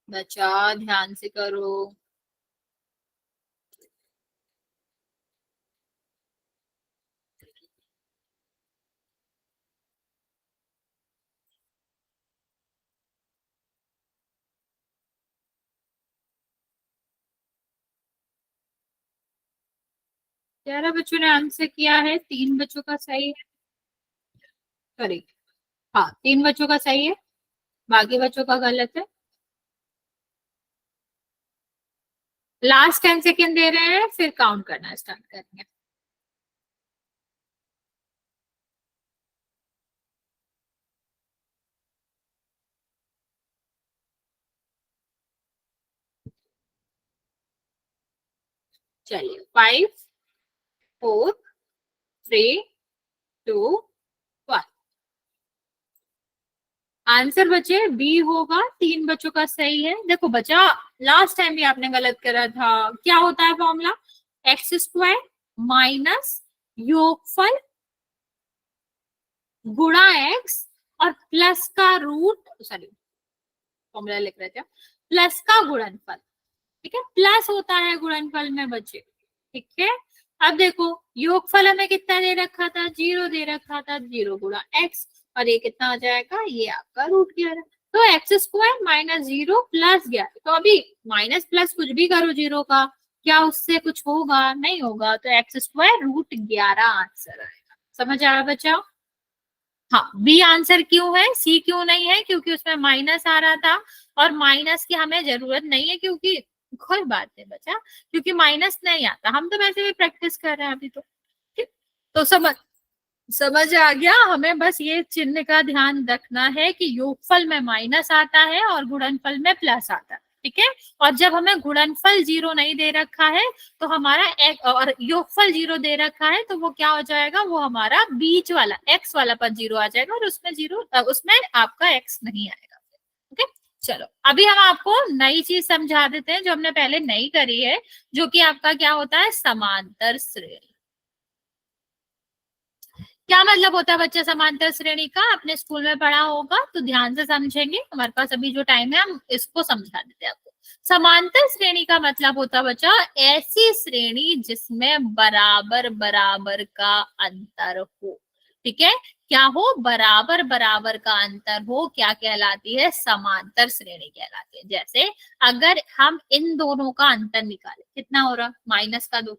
बच्चा ध्यान से करो। ग्यारह बच्चों ने आंसर किया है, 3 बच्चों का सही है। सॉरी, हाँ 3 बच्चों का सही है, बाकी बच्चों का गलत है। लास्ट 10 सेकेंड दे रहे हैं, फिर काउंट करना स्टार्ट करेंगे। चलिए 5, 4, 3, 2, 1। आंसर बचे बी होगा, 3 बच्चों का सही है। देखो बच्चा, लास्ट टाइम भी आपने गलत करा था। क्या होता है फॉर्मूला? एक्स स्क्वायर माइनस योगफल गुणा एक्स और प्लस का रूट, सॉरी फॉर्मूला लिख रहे थे, प्लस का गुणनफल। ठीक है, प्लस होता है गुणनफल में बच्चे। ठीक है, अब देखो योगफल हमें कितना दे रखा था? 0 दे रखा था, 0 गुणा एक्स, और ये कितना आ जाएगा? ये आपका √11। तो एक्स स्क्वायर माइनस 0 प्लस 11। तो अभी माइनस प्लस कुछ भी करो 0 का, क्या उससे कुछ होगा? नहीं होगा। तो एक्स स्क्वायर √11 आंसर आएगा। समझ आया बच्चा? हाँ, बी आंसर क्यों है, सी क्यों नहीं है? क्योंकि उसमें माइनस आ रहा था, और माइनस की हमें जरूरत नहीं है, क्योंकि कोई बात नहीं बचा, क्योंकि माइनस नहीं आता। हम तो वैसे भी प्रैक्टिस कर रहे हैं अभी तो। ठीक, तो समझ समझ आ गया। हमें बस ये चिन्ह का ध्यान रखना है कि योगफल में माइनस आता है और गुणनफल में प्लस आता है। ठीक है, और जब हमें गुणनफल 0 नहीं दे रखा है, तो हमारा एक और योगफल 0 दे रखा है, तो वो क्या हो जाएगा? वो हमारा बीच वाला एक्स वाला पद 0 आ जाएगा, और उसमें 0, उसमें आपका एक्स नहीं आएगा। ओके, चलो अभी हम आपको नई चीज समझा देते हैं जो हमने पहले नहीं करी है, जो कि आपका क्या होता है? समांतर श्रेणी। क्या मतलब होता है बच्चा समांतर श्रेणी का? आपने स्कूल में पढ़ा होगा, तो ध्यान से समझेंगे। हमारे पास अभी जो टाइम है, हम इसको समझा देते हैं आपको। समांतर श्रेणी का मतलब होता है बच्चा ऐसी श्रेणी जिसमें बराबर बराबर का अंतर हो। ठीक है, क्या हो? बराबर बराबर का अंतर हो, क्या कहलाती है? समांतर श्रेणी कहलाती है। जैसे अगर हम इन दोनों का अंतर निकालें, कितना हो रहा? माइनस का 2,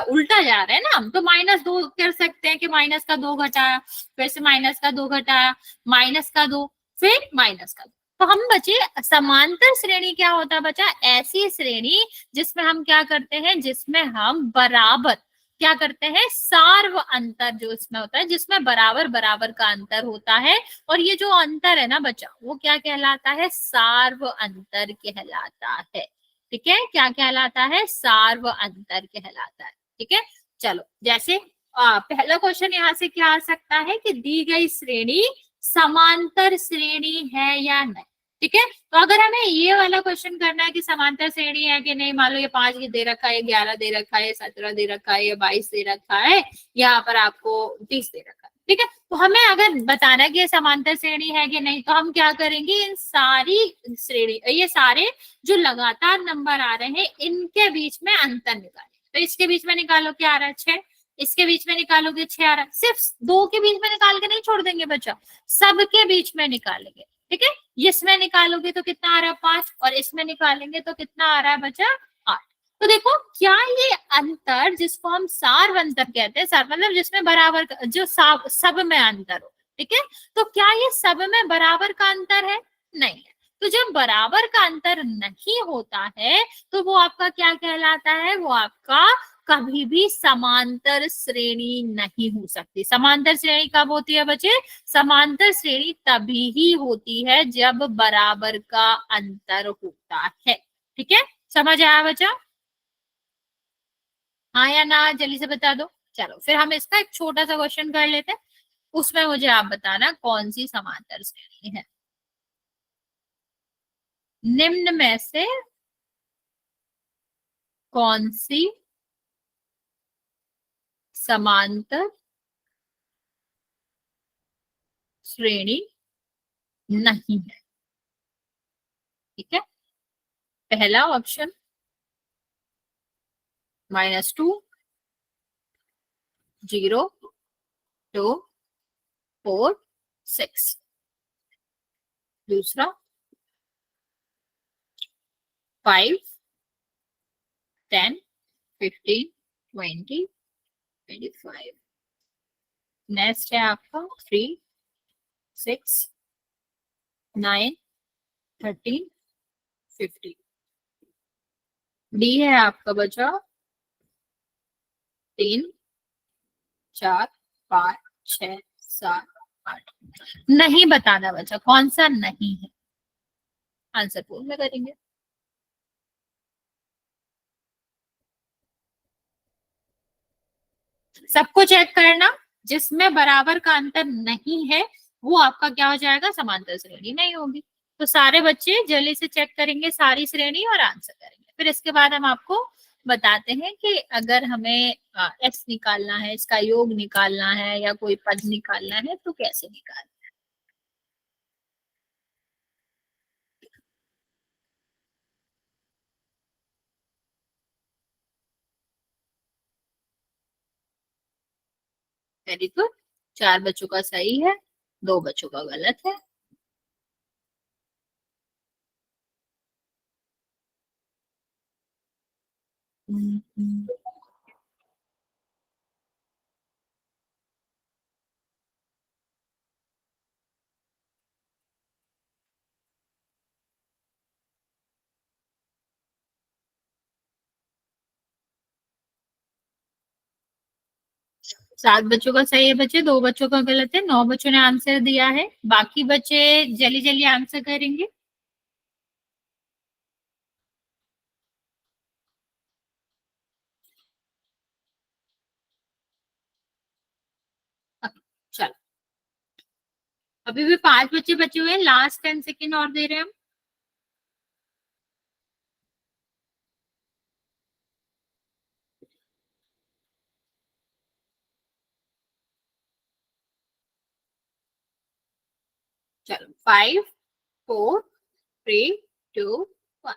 उल्टा जा रहे हैं ना हम, तो -2 कर सकते हैं कि माइनस का 2 घटाया, फिर से माइनस का 2 घटाया, माइनस का 2, फिर माइनस का 2। तो हम बचे, समांतर श्रेणी क्या होता है बचा? ऐसी श्रेणी जिसमें हम क्या करते हैं? जिसमें हम बराबर क्या करते हैं? सार्व अंतर जो इसमें होता है, जिसमें बराबर बराबर का अंतर होता है। और ये जो अंतर है ना बच्चा, वो क्या कहलाता है? सार्व अंतर कहलाता है। ठीक है, क्या कहलाता है? सार्व अंतर कहलाता है। ठीक है, चलो जैसे पहला क्वेश्चन यहाँ से क्या आ सकता है कि दी गई श्रेणी समांतर श्रेणी है या नहीं। ठीक है, तो अगर हमें ये वाला क्वेश्चन करना है कि समांतर श्रेणी है कि नहीं, मान लो ये 5 दे रखा है, 11 दे रखा है, 17 दे रखा है, या 22 दे रखा है, यहाँ पर आपको 20 दे रखा है। ठीक है, तो हमें अगर बताना है कि ये समांतर श्रेणी है कि नहीं, तो हम क्या करेंगे? इन सारी श्रेणी, ये सारे जो लगातार नंबर आ रहे हैं, इनके बीच में अंतर निकालें। तो इसके बीच में निकालो, क्या आ रहा है? 6। इसके बीच में निकालोगे, 6 आ रहा है। सिर्फ 2 के बीच में निकाल के नहीं छोड़ देंगे बच्चा, सबके बीच में निकालेंगे। ठीक है, इसमें निकालोगे तो कितना आ रहा है? 5, और इसमें निकालेंगे तो कितना आ रहा है बच्चा? 8। तो देखो, क्या ये अंतर, जिसको हम सार्व अंतर कहते हैं, सार्व मतलब जिसमें बराबर जो सब में अंतर हो। ठीक है, तो क्या ये सब में बराबर का अंतर है? नहीं है। तो जब बराबर का अंतर नहीं होता है, तो वो आपका क्या कहलाता है? वो आपका कभी भी समांतर श्रेणी नहीं हो सकती। समांतर श्रेणी कब होती है बच्चे? समांतर श्रेणी तभी ही होती है जब बराबर का अंतर होता है। ठीक है, समझ आया बच्चा? हाँ या ना, जल्दी से बता दो। चलो फिर हम इसका एक छोटा सा क्वेश्चन कर लेते हैं, उसमें मुझे आप बताना कौन सी समांतर श्रेणी है। निम्न में से कौन सी समांतर श्रेणी नहीं है? ठीक है, पहला ऑप्शन -2, 0, 2, 4, 6। दूसरा 5, 10, 15, 20, 25। नेक्स्ट है आपका 3, 6, 9, 13, 15। डी है आपका बचा 3, 4, 5, 6, 7, 8। नहीं बताना बचा कौन सा नहीं है, आंसर बोल में करेंगे। सबको चेक करना, जिसमें बराबर का अंतर नहीं है वो आपका क्या हो जाएगा, समांतर श्रेणी नहीं होगी। तो सारे बच्चे जल्दी से चेक करेंगे सारी श्रेणी और आंसर करेंगे। फिर इसके बाद हम आपको बताते हैं कि अगर हमें एक्स निकालना है, इसका योग निकालना है या कोई पद निकालना है तो कैसे निकालना है। वेरी गुड, 4 बच्चों का सही है, 2 बच्चों का गलत है। हम्म। 7 बच्चों का सही है बच्चे, 2 बच्चों का गलत है, 9 बच्चों ने आंसर दिया है। बाकी बच्चे जल्दी जल्दी आंसर करेंगे। चलो, अभी भी 5 बच्चे बचे हुए हैं, लास्ट 10 सेकेंड और दे रहे हैं हम। चलो 5, 4, 3, 2, 1।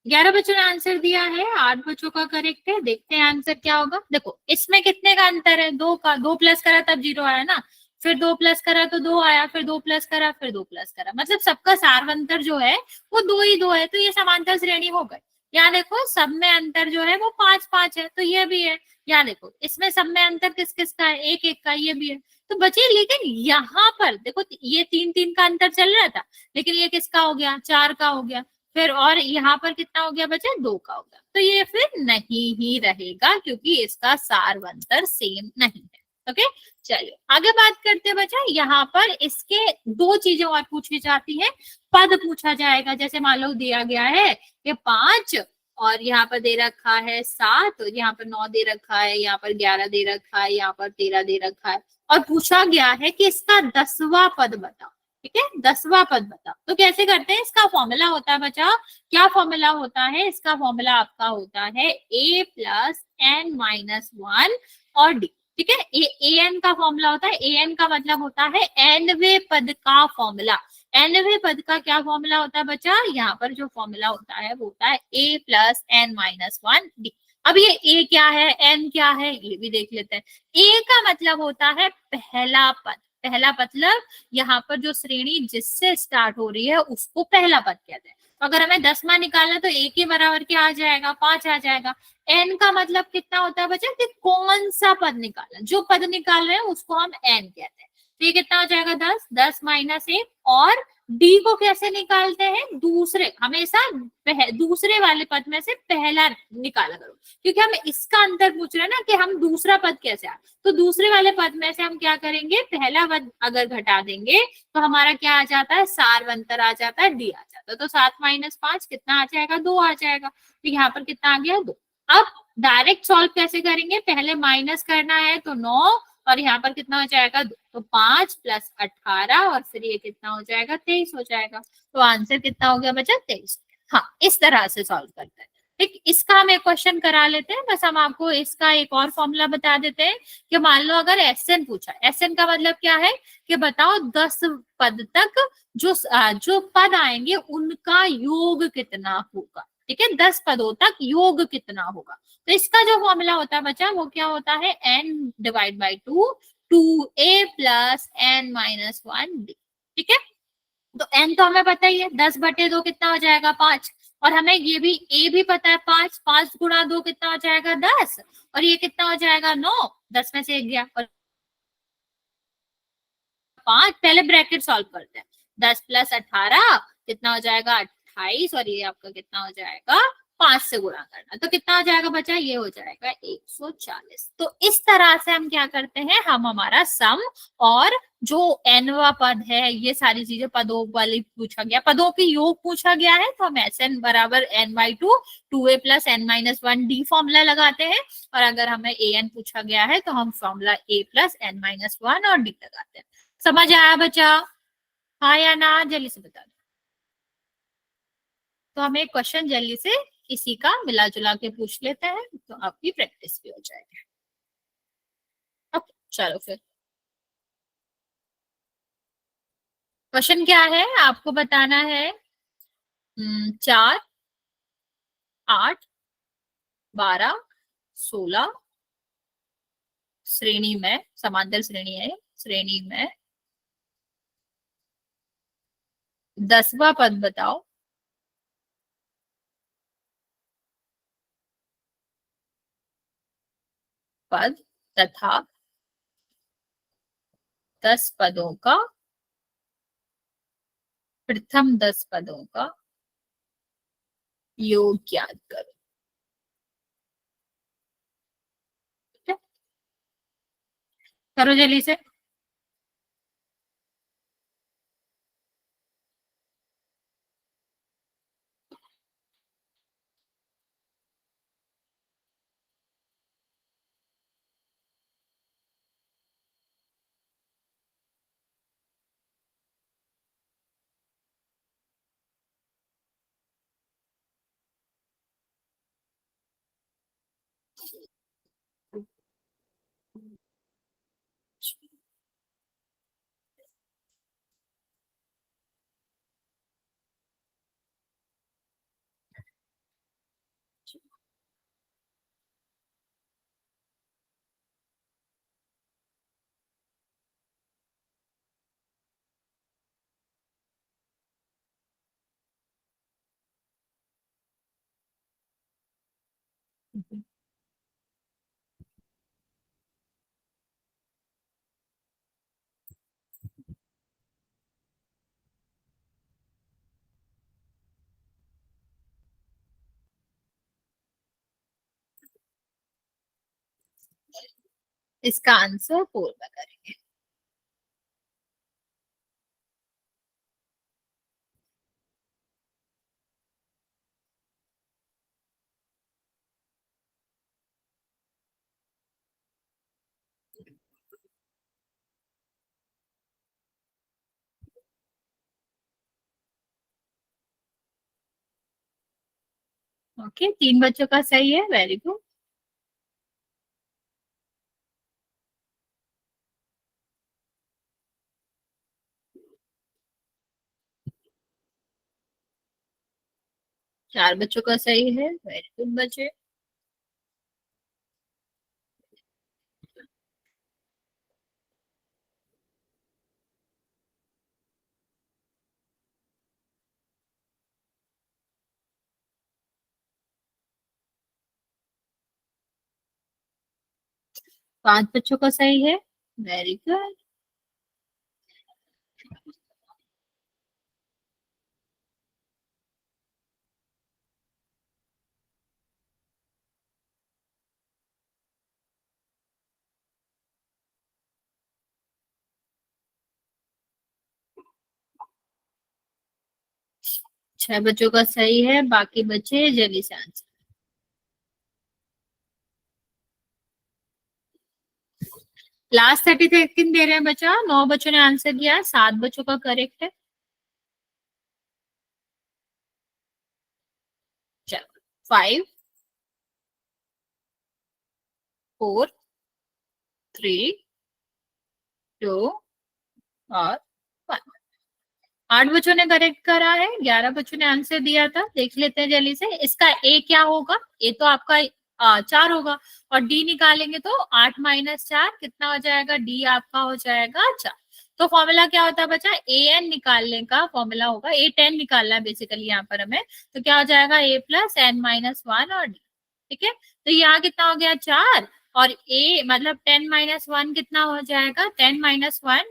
11 बच्चों ने आंसर दिया है, 8 बच्चों का करेक्ट है। देखते हैं आंसर क्या होगा। देखो इसमें कितने का अंतर है, 2 का। 2 प्लस करा तब 0 आया ना, फिर 2 प्लस करा तो 2 आया, फिर 2 प्लस करा फिर 2 प्लस करा, मतलब सबका सारवंतर जो है वो 2 ही 2 है, तो ये समांतर श्रेणी हो गई। यहाँ देखो सब में अंतर जो है वो 5 5 है, तो ये भी है। यहाँ देखो इसमें सब में अंतर किस किस का है, 1 1 का, ये भी है। तो बचे, लेकिन यहाँ पर देखो ये 3 3 का अंतर चल रहा था, लेकिन ये किसका हो गया, 4 का हो गया। फिर और यहाँ पर कितना हो गया बचा, 2 का हो गया। तो ये फिर नहीं ही रहेगा क्योंकि इसका सारवंतर सेम नहीं है। ओके, चलिए आगे बात करते हैं बच्चा। यहाँ पर इसके 2 चीजें और पूछी जाती है। पद पूछा जाएगा, जैसे मान लो दिया गया है ये 5 और यहाँ पर दे रखा है 7, और यहाँ पर 9 दे रखा है, यहाँ पर 11 दे रखा है, यहाँ पर 13 दे रखा है, और पूछा गया है कि इसका 10वां पद बताओ। ठीक है, 10वां पद बताओ। तो कैसे करते हैं, इसका फॉर्मूला होता है बच्चा, क्या फॉर्मूला होता है, इसका फॉर्मूला आपका होता है a प्लस n माइनस 1 और d। ठीक है, ए एन का फॉर्मूला होता है, ए एन का मतलब होता है nवे पद का फॉर्मूला। nवे पद का क्या फॉर्मूला होता है बच्चा, यहाँ पर जो फॉर्मूला होता है वो होता है a plus n minus 1 d। अब ये a क्या है, n क्या है, ये भी देख लेते हैं। a का मतलब होता है पहला पद, पहला मतलब यहाँ पर जो श्रेणी जिससे स्टार्ट हो रही है उसको पहला पद कहते हैं। तो अगर हमें 10वां निकालना तो a के बराबर क्या आ जाएगा, 5 आ जाएगा। n का मतलब कितना होता है बच्चा, कि कौन सा पद निकालना, जो पद निकाल रहे हैं उसको हम n कहते हैं। तो ये कितना हो जाएगा, 10, 10 माइनस 1। और d को कैसे निकालते हैं, दूसरे, हमेशा दूसरे वाले पद में से पहला निकाला करो, क्योंकि हम इसका अंतर पूछ रहे हैं ना कि हम दूसरा पद कैसे आए। तो दूसरे वाले पद में से हम क्या करेंगे, पहला पद अगर घटा देंगे तो हमारा क्या आ जाता है, सारवंतर आ जाता है, डी आ जाता है। तो 7 माइनस 5 कितना आ जाएगा, 2 आ जाएगा। तो यहाँ पर कितना आ गया, 2। अब डायरेक्ट सॉल्व कैसे करेंगे, पहले माइनस करना है तो 9, और यहाँ पर कितना हो जाएगा, 2। तो 5 प्लस 18 और फिर ये कितना हो जाएगा, 23 हो जाएगा। तो आंसर कितना हो गया बच्चा, 23। हाँ, इस तरह से सॉल्व करते हैं। ठीक, इसका हम एक क्वेश्चन करा लेते हैं, बस हम आपको इसका एक और फॉर्मूला बता देते हैं कि मान लो अगर एसएन पूछा, एसएन का मतलब क्या है कि बताओ 10 पद तक जो पद आएंगे उनका योग कितना होगा। ठीक है, 10 पदों तक योग कितना होगा। तो इसका जो फॉर्मूला होता है बच्चा वो क्या होता है, n divide by 2 2a plus n minus 1d। ठीक है, तो n तो हमें पता ही है, 10/2 कितना हो जाएगा 5, और हमें ये भी a भी पता है 5, 5 गुणा 2 कितना हो जाएगा 10, और ये कितना हो जाएगा 9, 10 में से 1 गया और 5, पहले ब्रैकेट सॉल्व करते हैं, 10 प्लस 18 कितना हो जाएगा 28, और ये आपका कितना हो जाएगा 5 से गुणा करना, तो कितना हो जाएगा बच्चा, ये हो जाएगा 140। तो इस तरह से हम क्या करते हैं, हम हमारा सम और जो nवा पद है, ये सारी चीजें पदों वाली पूछा गया, पदों के योग पूछा गया है, तो हम एस एन बराबर n/2 2a plus n minus 1d formula लगाते हैं, और अगर हमें ए एन पूछा गया है तो हम formula a plus n minus 1 और d लगाते हैं। समझ आया बच्चा, हाँ या ना, जल्दी से बता दो। तो हम एक क्वेश्चन जल्दी से इसी का मिला जुला के पूछ लेते हैं, तो आपकी प्रैक्टिस भी हो जाएगी। ओके, चलो फिर क्वेश्चन क्या है आपको बताना है। 4 8 12 16 श्रेणी में, समांतर श्रेणी है, श्रेणी में 10वां पद बताओ। पद तथा 10 पदों का, प्रथम 10 पदों का योग ज्ञात करो। ठीक है? करो जल्दी से। इसका आंसर 4 में करेंगे। ओके, 3 बच्चों का सही है, वेरी गुड। चार बच्चों का सही है, वेरी गुड बच्चे। 5 बच्चों का सही है, वेरी गुड। 6 बच्चों का सही है, बाकी बच्चे जल्दी से आंसर। लास्ट 30 सेकंड दे रहे हैं बच्चा, 9 बच्चों ने आंसर दिया, 7 बच्चों का करेक्ट है। चलो 5 4 3 2 और 1। 8 बच्चों ने करेक्ट करा है, 11 बच्चों ने आंसर दिया था। देख लेते हैं जल्दी से, इसका ए क्या होगा? ए तो आपका 4 होगा, और डी निकालेंगे तो 8 माइनस 4 कितना हो जाएगा? डी आपका हो जाएगा 4। तो फॉर्मूला क्या होता है बच्चा? ए एन निकालने का फॉर्मूला होगा, ए 10 निकालना है बेसिकली यहाँ पर हमें। तो क्या हो जाएगा? ए प्लस एन माइनस 1 और डी। ठीक है, तो यहाँ कितना हो गया? 4, और ए मतलब 10 माइनस 1 कितना हो जाएगा? 10 माइनस 1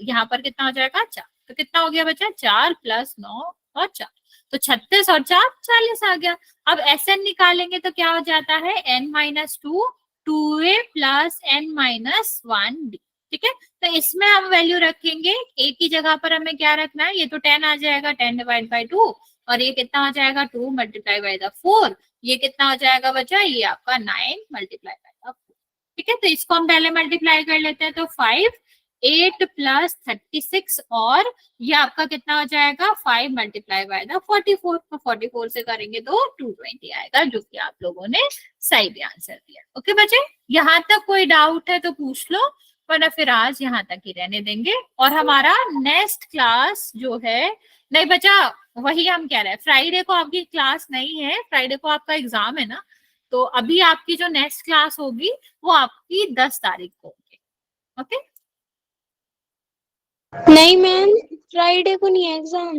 यहाँ पर कितना हो जाएगा? 4। तो कितना हो गया बच्चा? 4 प्लस 9 और 4, तो 36 और 4 40 आ गया। अब एस एन निकालेंगे तो क्या हो जाता है? N minus 2 2a plus N minus 1d। ठीक है, तो इसमें हम वैल्यू रखेंगे, ए की जगह पर हमें क्या रखना है? ये तो 10 आ जाएगा, 10 डिवाइड बाई 2, और ये कितना हो जाएगा? 2 मल्टीप्लाई बाई द 4। ये कितना हो जाएगा बच्चा? ये आपका 9 मल्टीप्लाई बाई द 4। ठीक है, तो इसको हम पहले मल्टीप्लाई कर लेते हैं। तो 5 8 प्लस 36, और ये आपका कितना हो जाएगा? 5 मल्टीप्लाई बाय द 44। तो 44 से करेंगे तो 220 आएगा, जो कि आप लोगों ने सही भी आंसर दिया। ओके बच्चे, यहाँ तक कोई डाउट है तो पूछ लो, वरना फिर आज यहाँ तक ही रहने देंगे। और हमारा नेक्स्ट क्लास जो है, नहीं बच्चा, वही हम कह रहे हैं, फ्राइडे को आपकी क्लास नहीं है, फ्राइडे को आपका एग्जाम है ना, तो अभी आपकी जो नेक्स्ट क्लास होगी वो आपकी 10 तारीख को होगी। ओके, नहीं मैम, फ्राइडे को नहीं है एग्जाम।